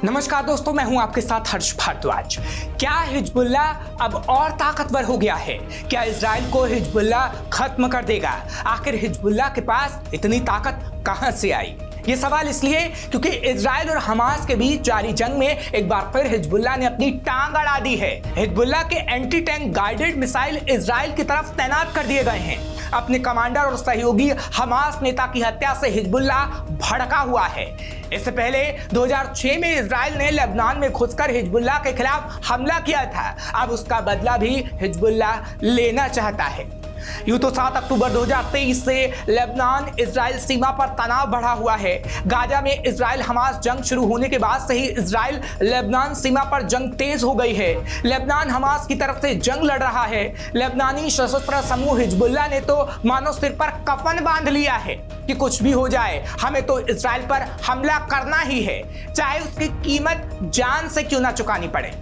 नमस्कार दोस्तों, मैं हूं आपके साथ हर्ष भारद्वाज। क्या हिजबुल्लाह अब और ताकतवर हो गया है? क्या इजराइल को हिजबुल्लाह खत्म कर देगा? आखिर हिजबुल्लाह के पास इतनी ताकत कहां से आई? ये सवाल इसलिए क्योंकि इजराइल और हमास के बीच जारी जंग में एक बार फिर हिजबुल्लाह ने अपनी टांग अड़ा दी है। हिजबुल्लाह के anti tank guided missile Israel की तरफ तैनात कर दिए गए हैं। अपने कमांडर और सहयोगी हमास नेता की हत्या से हिजबुल्लाह भड़का हुआ है। इससे पहले 2006 में इजराइल ने लेबनान में घुसकर हिजबुल्लाह के खिलाफ हमला किया था। अब उसका बदला भी हिजबुल्लाह लेना चाहता है। यूं तो 7 अक्टूबर 2023 से लेबनान इजराइल सीमा पर तनाव बढ़ा हुआ है। गाजा में इजराइल हमास जंग शुरू होने के बाद से ही इजराइल लेबनान सीमा पर जंग तेज हो गई है। लेबनान हमास की तरफ से जंग लड़ रहा है। लेबनानी सशस्त्र समूह हिजबुल्लाह ने तो मानो सिर पर कफन बांध लिया है कि कुछ भी हो जाए, हमें तो इजराइल पर हमला करना ही है, चाहे उसकी कीमत जान से क्यों ना चुकानी पड़े।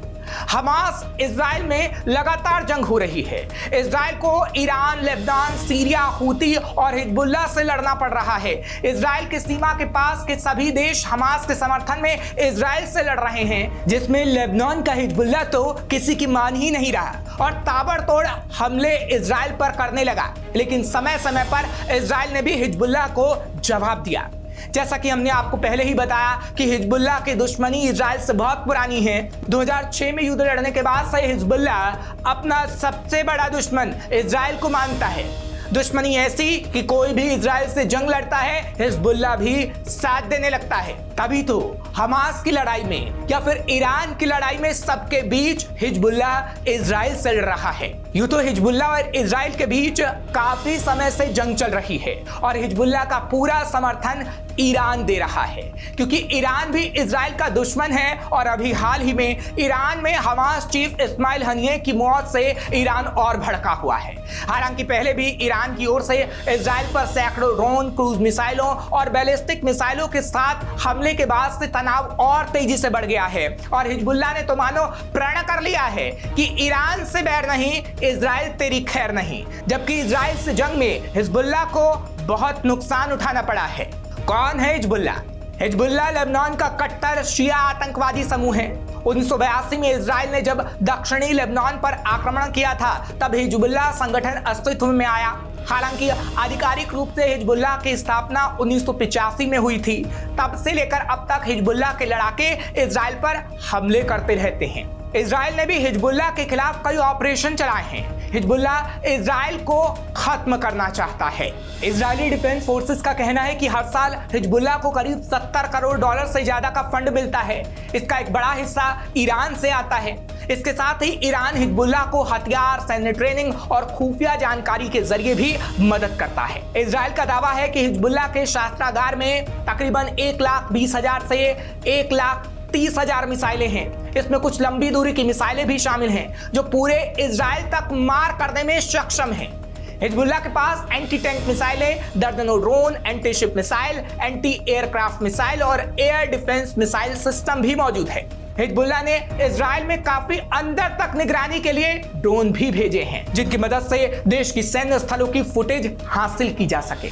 हमास इजराइल में लगातार जंग हो रही है। इजराइल को ईरान, लेबनान, सीरिया, हूती और हिजबुल्लाह से लड़ना पड़ रहा है। इजराइल की सीमा के पास के सभी देश हमास के समर्थन में इजराइल से लड़ रहे हैं, जिसमें लेबनान का हिजबुल्लाह तो किसी की मान ही नहीं रहा और ताबड़तोड़ हमले इजराइल पर करने लगा। लेकिन समय समय पर इजराइल ने भी हिजबुल्लाह को जवाब दिया। जैसा कि हमने आपको पहले ही बताया कि हिजबुल्लाह की दुश्मनी इजराइल से बहुत पुरानी है। 2006 में युद्ध लड़ने के बाद से हिजबुल्लाह अपना सबसे बड़ा दुश्मन इजराइल को मानता है। दुश्मनी ऐसी कि कोई भी इजराइल से जंग लड़ता है, हिजबुल्लाह भी साथ देने लगता है। तभी तो हमास की लड़ाई में या फिर ईरान की लड़ाई में सबके बीच हिजबुल्लाह इजराइल से लड़ रहा है। यूं तो हिजबुल्लाह और इजराइल के बीच काफी समय से जंग चल रही है और हिजबुल्लाह का पूरा समर्थन ईरान दे रहा है, क्योंकि ईरान भी इजराइल का दुश्मन है। और अभी हाल ही में ईरान में हमास चीफ इस्माइल हनिये की मौत से ईरान और भड़का हुआ है। हालांकि पहले भी ईरान की ओर से इजराइल पर सैकड़ों ड्रोन, क्रूज मिसाइलों और बैलिस्टिक मिसाइलों के साथ हमले के बाद से तनाव और तेजी से बढ़ गया है और हिजबुल्लाह ने तो मानो प्रण कर लिया है कि ईरान से बैर नहीं, इजराइल तेरी खैर नहीं। जबकि इजराइल से जंग में हिजबुल्लाह को बहुत नुकसान उठाना पड़ा है। कौन है हिजबुल्लाह? हिजबुल्लाह लेबनान का कट्टर शिया आतंकवादी समूह है। 1982 में इजराइल ने जब दक्षिणी लेबनान पर आक्रमण किया था, तब हिजबुल्लाह संगठन अस्तित्व में आया। हालांकि आधिकारिक रूप से हिजबुल्लाह की स्थापना 1985 में हुई थी। तब से लेकर अब तक हिजबुल्लाह के लड़ाके इजराइल पर हमले करते रहते हैं। इजराइल ने भी हिजबुल्लाह के खिलाफ कई ऑपरेशन चलाए हैं। हिजबुल्लाह इजराइल को खत्म करना चाहता है। इजरायली डिफेंस फोर्सेस का कहना है कि हर साल हिजबुल्लाह को करीब 70 करोड़ डॉलर से ज्यादा का फंड मिलता है। इसका एक बड़ा हिस्सा ईरान से आता है। इसके साथ ही ईरान हिजबुल्लाह को हथियार, सैन्य ट्रेनिंग और खुफिया जानकारी के जरिए भी मदद करता है। इजराइल का दावा है कि हिजबुल्लाह के शस्त्रागार में तकरीबन 1,20,000 से 1,30,000 मिसाइलें हैं। इसमें कुछ लंबी दूरी की मिसाइलें भी शामिल हैं, जो पूरे इजराइल तक मार करने में सक्षम हैं। हिजबुल्लाह के पास एंटी टैंक मिसाइलें, दर्जनों drone, anti ship missile, anti aircraft missile और एयर डिफेंस मिसाइल सिस्टम भी मौजूद है। हिजबुल्लाह ने इजराइल में काफी अंदर तक निगरानी के लिए ड्रोन भी भेजे हैं, जिनकी मदद से देश की सैन्य स्थलों की फुटेज हासिल की जा सके।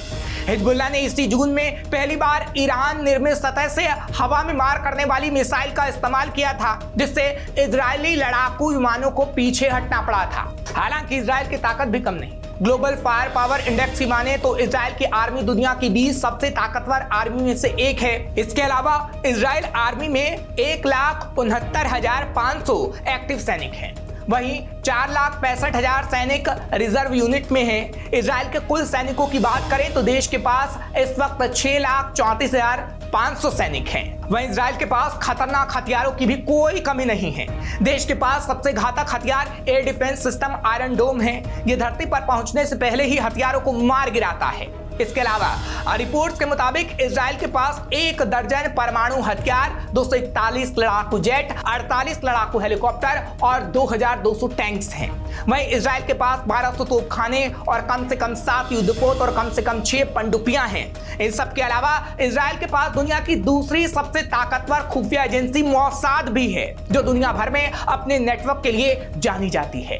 हिजबुल्लाह ने इसी जून में पहली बार ईरान निर्मित सतह से हवा में मार करने वाली मिसाइल का इस्तेमाल किया था, जिससे इजरायली लड़ाकू विमानों को पीछे हटना पड़ा था। हालांकि इजराइल की ताकत भी कम नहीं। ग्लोबल फायर पावर इंडेक्स की माने तो इजराइल की आर्मी दुनिया की 20 सबसे ताकतवर आर्मी में से एक है। इसके अलावा इजराइल आर्मी में 1,69,500 एक्टिव सैनिक हैं। वहीं 4,65,000 सैनिक रिजर्व यूनिट में हैं। इजराइल के कुल सैनिकों की बात करें तो देश के पास इस वक्त 6,34,500 सैनिक हैं। वहीं इजराइल के पास खतरनाक हथियारों की भी कोई कमी नहीं है। देश के पास सबसे घातक हथियार एयर डिफेंस सिस्टम आयरन डोम है। ये धरती पर पहुंचने से पहले ही हथियारों को मार गिराता है। इसके अलावा रिपोर्ट्स के मुताबिक इजराइल के पास 1 दर्जन परमाणु हथियार, 241 लड़ाकू जेट, 48 लड़ाकू हेलीकॉप्टर और 2,200 टैंक्स हैं। वहीं इजराइल के पास 1200 तोपखाने और कम से कम 7 युद्धपोत और कम से कम 6 पनडुब्बियां हैं। इन सब के अलावा इजराइल के पास दुनिया की दूसरी सबसे ताकतवर खुफिया एजेंसी मोसाद भी है, जो दुनिया भर में अपने नेटवर्क के लिए जानी जाती है।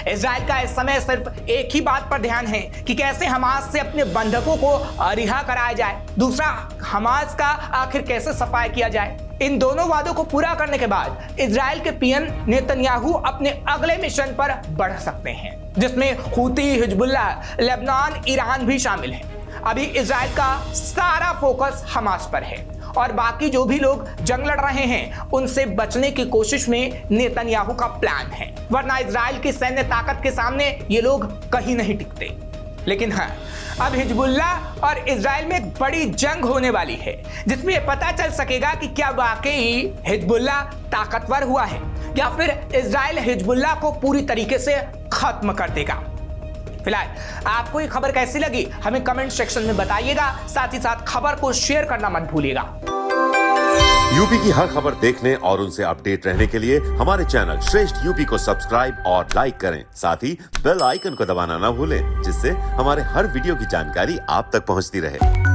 इजराइल का इस समय सिर्फ एक ही बात पर ध्यान है कि कैसे हमास से अपने बंधक सड़कों को रिहा कराया जाए, दूसरा हमास का आखिर कैसे सफाया किया जाए। इन दोनों वादों को पूरा करने के बाद इजराइल के पीएम नेतन्याहू अपने अगले मिशन पर बढ़ सकते हैं, जिसमें हूती, हिजबुल्लाह, लेबनान, ईरान भी शामिल हैं। अभी इजराइल का सारा फोकस हमास पर है और बाकी जो भी लोग जंग लड़ रहे हैं उनसे बचने की कोशिश में नेतन्याहू का प्लान है, वरना इजराइल की सैन्य ताकत के सामने ये लोग कहीं नहीं टिकते। लेकिन हाँ, अब हिजबुल्लाह और इजराइल में एक बड़ी जंग होने वाली है, जिसमें यह पता चल सकेगा कि क्या वाकई हिजबुल्लाह ताकतवर हुआ है या फिर इजराइल हिजबुल्लाह को पूरी तरीके से खत्म कर देगा। फिलहाल आपको ये खबर कैसी लगी हमें कमेंट सेक्शन में बताइएगा, साथ ही साथ खबर को शेयर करना मत भूलिएगा। यूपी की हर खबर देखने और उनसे अपडेट रहने के लिए हमारे चैनल श्रेष्ठ यूपी को सब्सक्राइब और लाइक करें, साथ ही बेल आइकन को दबाना ना भूलें, जिससे हमारे हर वीडियो की जानकारी आप तक पहुंचती रहे।